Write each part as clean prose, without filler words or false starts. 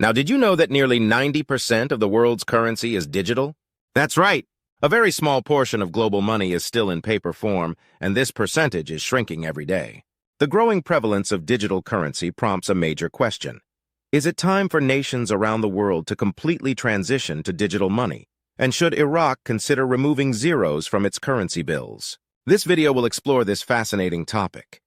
Now, did you know that nearly 90% of the world's currency is digital? That's right. A very small portion of global money is still in paper form, and this percentage is shrinking every day. The growing prevalence of digital currency prompts a major question. Is it time for nations around the world to completely transition to digital money? And should Iraq consider removing zeros from its currency bills? This video will explore this fascinating topic.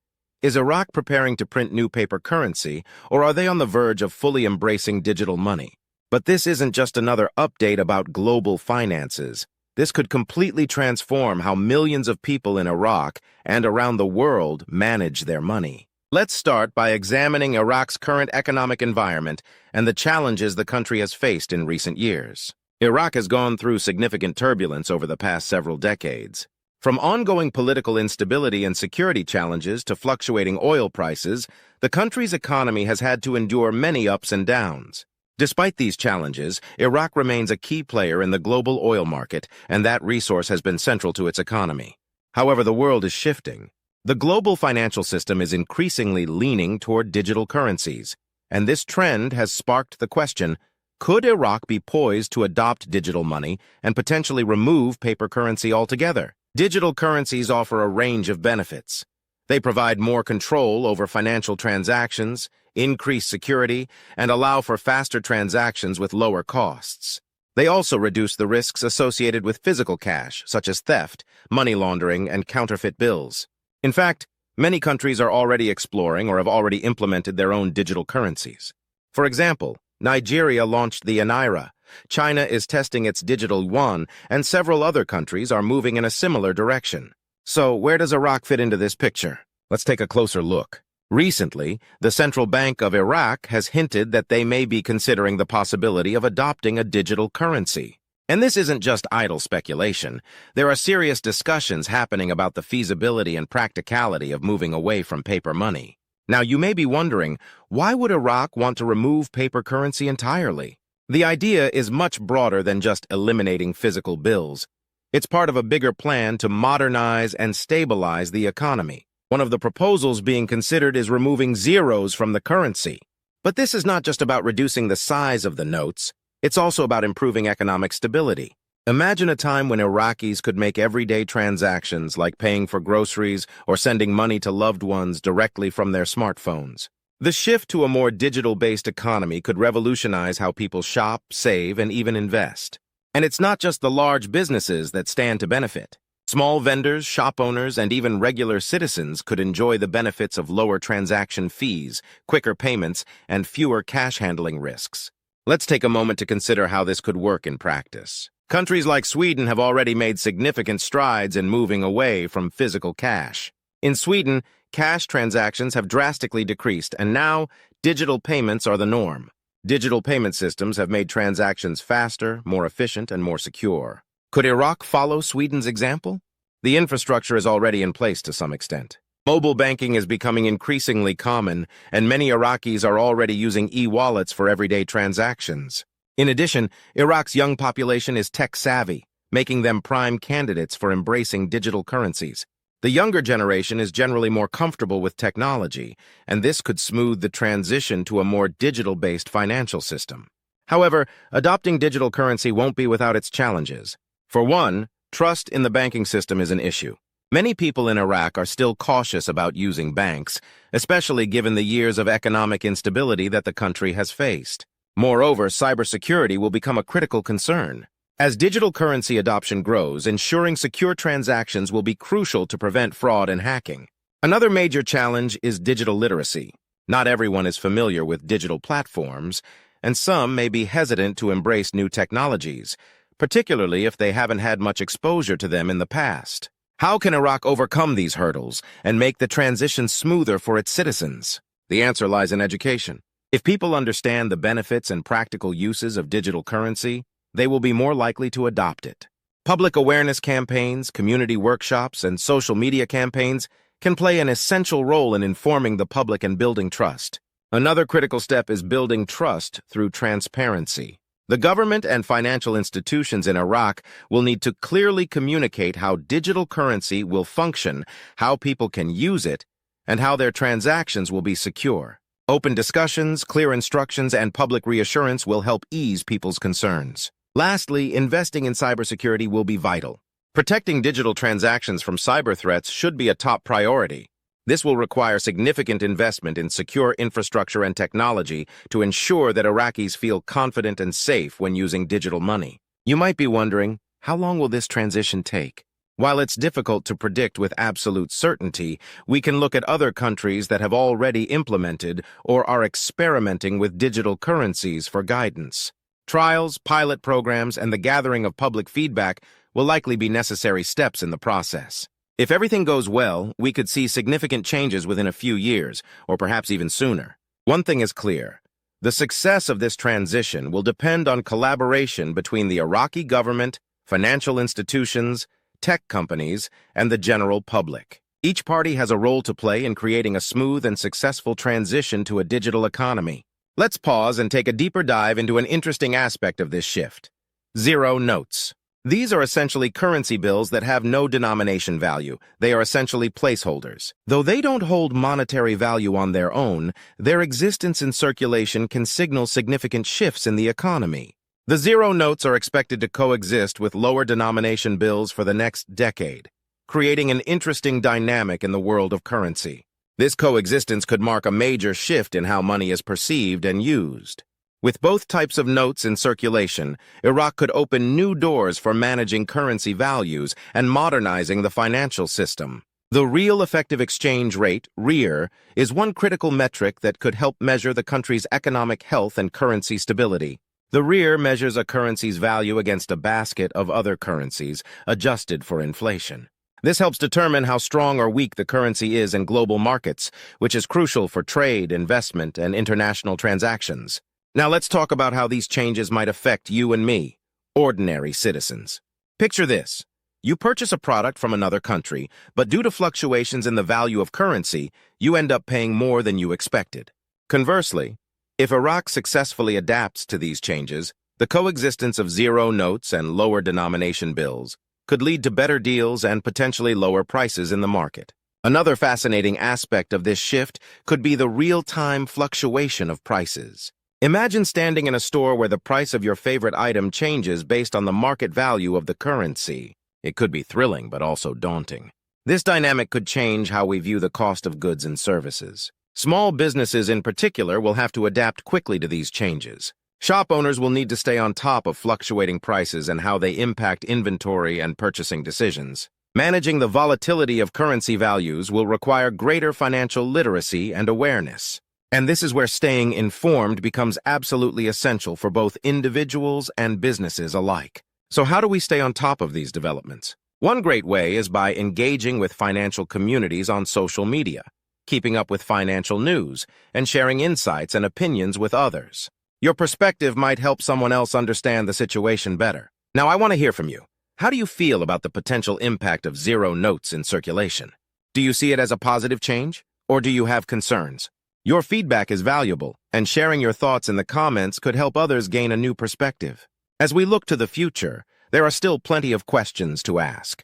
Is Iraq preparing to print new paper currency, or are they on the verge of fully embracing digital money? But this isn't just another update about global finances. This could completely transform how millions of people in Iraq and around the world manage their money. Let's start by examining Iraq's current economic environment and the challenges the country has faced in recent years. Iraq has gone through significant turbulence over the past several decades. From ongoing political instability and security challenges to fluctuating oil prices, the country's economy has had to endure many ups and downs. Despite these challenges, Iraq remains a key player in the global oil market, and that resource has been central to its economy. However, the world is shifting. The global financial system is increasingly leaning toward digital currencies, and this trend has sparked the question, could Iraq be poised to adopt digital money and potentially remove paper currency altogether? Digital currencies offer a range of benefits. They provide more control over financial transactions, increase security, and allow for faster transactions with lower costs. They also reduce the risks associated with physical cash, such as theft, money laundering, and counterfeit bills. In fact, many countries are already exploring or have already implemented their own digital currencies. For example, Nigeria launched the Naira, China is testing its digital yuan, and several other countries are moving in a similar direction. So, where does Iraq fit into this picture? Let's take a closer look. Recently, the Central Bank of Iraq has hinted that they may be considering the possibility of adopting a digital currency. And this isn't just idle speculation. There are serious discussions happening about the feasibility and practicality of moving away from paper money. Now, you may be wondering, why would Iraq want to remove paper currency entirely? The idea is much broader than just eliminating physical bills. It's part of a bigger plan to modernize and stabilize the economy. One of the proposals being considered is removing zeros from the currency. But this is not just about reducing the size of the notes. It's also about improving economic stability. Imagine a time when Iraqis could make everyday transactions like paying for groceries or sending money to loved ones directly from their smartphones. The shift to a more digital-based economy could revolutionize how people shop, save, and even invest. And it's not just the large businesses that stand to benefit. Small vendors, shop owners, and even regular citizens could enjoy the benefits of lower transaction fees, quicker payments, and fewer cash handling risks. Let's take a moment to consider how this could work in practice. Countries like Sweden have already made significant strides in moving away from physical cash. In Sweden, cash transactions have drastically decreased, and now digital payments are the norm. Digital payment systems have made transactions faster, more efficient, and more secure. Could Iraq follow Sweden's example? The infrastructure is already in place to some extent. Mobile banking is becoming increasingly common, and many Iraqis are already using e-wallets for everyday transactions. In addition, Iraq's young population is tech-savvy, making them prime candidates for embracing digital currencies. The younger generation is generally more comfortable with technology, and this could smooth the transition to a more digital-based financial system. However, adopting digital currency won't be without its challenges. For one, trust in the banking system is an issue. Many people in Iraq are still cautious about using banks, especially given the years of economic instability that the country has faced. Moreover, cybersecurity will become a critical concern. As digital currency adoption grows, ensuring secure transactions will be crucial to prevent fraud and hacking. Another major challenge is digital literacy. Not everyone is familiar with digital platforms, and some may be hesitant to embrace new technologies, particularly if they haven't had much exposure to them in the past. How can Iraq overcome these hurdles and make the transition smoother for its citizens? The answer lies in education. If people understand the benefits and practical uses of digital currency, they will be more likely to adopt it. Public awareness campaigns, community workshops, and social media campaigns can play an essential role in informing the public and building trust. Another critical step is building trust through transparency. The government and financial institutions in Iraq will need to clearly communicate how digital currency will function, how people can use it, and how their transactions will be secure. Open discussions, clear instructions, and public reassurance will help ease people's concerns. Lastly, investing in cybersecurity will be vital. Protecting digital transactions from cyber threats should be a top priority. This will require significant investment in secure infrastructure and technology to ensure that Iraqis feel confident and safe when using digital money. You might be wondering, how long will this transition take? While it's difficult to predict with absolute certainty, we can look at other countries that have already implemented or are experimenting with digital currencies for guidance. Trials, pilot programs, and the gathering of public feedback will likely be necessary steps in the process. If everything goes well, we could see significant changes within a few years, or perhaps even sooner. One thing is clear. The success of this transition will depend on collaboration between the Iraqi government, financial institutions, tech companies, and the general public. Each party has a role to play in creating a smooth and successful transition to a digital economy. Let's pause and take a deeper dive into an interesting aspect of this shift. Zero notes. These are essentially currency bills that have no denomination value. They are essentially placeholders. Though they don't hold monetary value on their own, their existence in circulation can signal significant shifts in the economy. The zero notes are expected to coexist with lower denomination bills for the next decade, creating an interesting dynamic in the world of currency. This coexistence could mark a major shift in how money is perceived and used. With both types of notes in circulation, Iraq could open new doors for managing currency values and modernizing the financial system. The Real Effective Exchange Rate, REER, is one critical metric that could help measure the country's economic health and currency stability. The REER measures a currency's value against a basket of other currencies, adjusted for inflation. This helps determine how strong or weak the currency is in global markets, which is crucial for trade, investment, and international transactions. Now let's talk about how these changes might affect you and me, ordinary citizens. Picture this. You purchase a product from another country, but due to fluctuations in the value of currency, you end up paying more than you expected. Conversely, if Iraq successfully adapts to these changes, the coexistence of zero notes and lower denomination bills could lead to better deals and potentially lower prices in the market. Another fascinating aspect of this shift could be the real-time fluctuation of prices. Imagine standing in a store where the price of your favorite item changes based on the market value of the currency. It could be thrilling, but also daunting. This dynamic could change how we view the cost of goods and services. Small businesses in particular will have to adapt quickly to these changes. Shop owners will need to stay on top of fluctuating prices and how they impact inventory and purchasing decisions. Managing the volatility of currency values will require greater financial literacy and awareness. And this is where staying informed becomes absolutely essential for both individuals and businesses alike. So how do we stay on top of these developments? One great way is by engaging with financial communities on social media, keeping up with financial news, and sharing insights and opinions with others. Your perspective might help someone else understand the situation better. Now, I want to hear from you. How do you feel about the potential impact of zero notes in circulation? Do you see it as a positive change, or do you have concerns? Your feedback is valuable, and sharing your thoughts in the comments could help others gain a new perspective. As we look to the future, there are still plenty of questions to ask.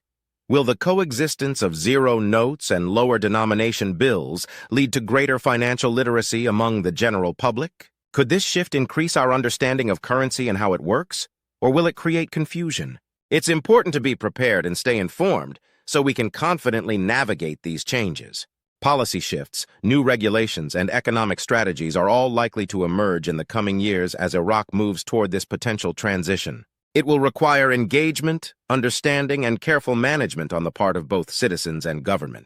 Will the coexistence of zero notes and lower denomination bills lead to greater financial literacy among the general public? Could this shift increase our understanding of currency and how it works, or will it create confusion? It's important to be prepared and stay informed so we can confidently navigate these changes. Policy shifts, new regulations, and economic strategies are all likely to emerge in the coming years as Iraq moves toward this potential transition. It will require engagement, understanding, and careful management on the part of both citizens and government.